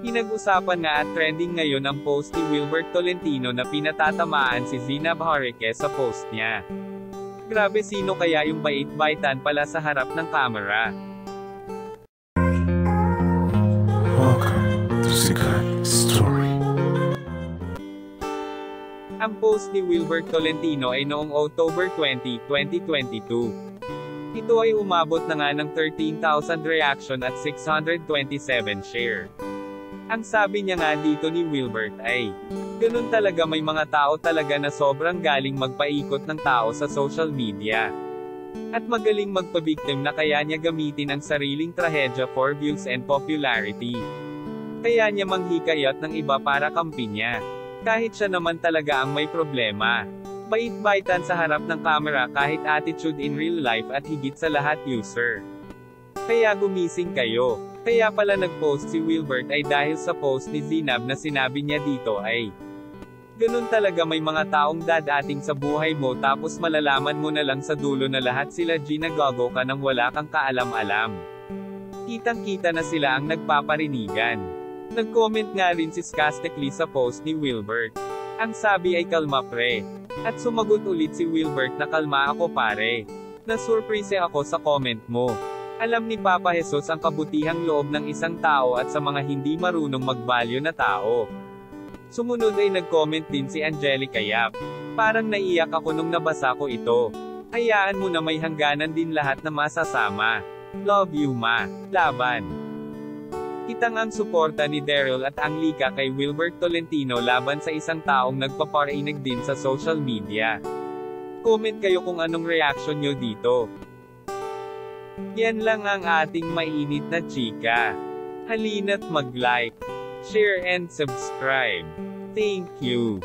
Pinag-usapan nga at trending ngayon ang post ni Wilbert Tolentino na pinatatamaan si Zinab Harike sa post niya. Grabe, sino kaya yung bait-baitan pala sa harap ng camera? Welcome to Sikat Story. Ang post ni Wilbert Tolentino ay noong October 20, 2022. Ito ay umabot na nga ng 13,000 reaction at 627 share. Ang sabi niya nga dito ni Wilbert ay, ganun talaga, may mga tao talaga na sobrang galing magpaikot ng tao sa social media. At magaling magpabiktim na kaya niya gamitin ang sariling trahedya for views and popularity. Kaya niya manghikayat ng iba para kampi niya. Kahit siya naman talaga ang may problema. Bait-baitan sa harap ng camera kahit attitude in real life at higit sa lahat user. Kaya gumising kayo. Kaya pala nag-post si Wilbert ay dahil sa post ni Zinab na sinabi niya dito ay, ganun talaga, may mga taong dadating sa buhay mo tapos malalaman mo na lang sa dulo na lahat sila ginagago ka nang wala kang kaalam-alam. Kitang-kita na sila ang nagpaparinigan. Nag-comment nga rin si Skastekli sa post ni Wilbert. Ang sabi ay, kalma pre. At sumagot ulit si Wilbert na, kalma ako pare. Nasurprise ako sa comment mo. Alam ni Papa Jesus ang kabutihang loob ng isang tao at sa mga hindi marunong magbalyo na tao. Sumunod ay nag-comment din si Angelica Yap. Parang naiyak ako nung nabasa ko ito. Hayaan mo na may hangganan din lahat na masasama. Love you ma. Laban. Kitang ang suporta ni Daryl at Anglika kay Wilbert Tolentino laban sa isang taong nagpaparinig din sa social media. Comment kayo kung anong reaction nyo dito. Yan lang ang ating mainit na chika. Halina't mag-like, share and subscribe. Thank you.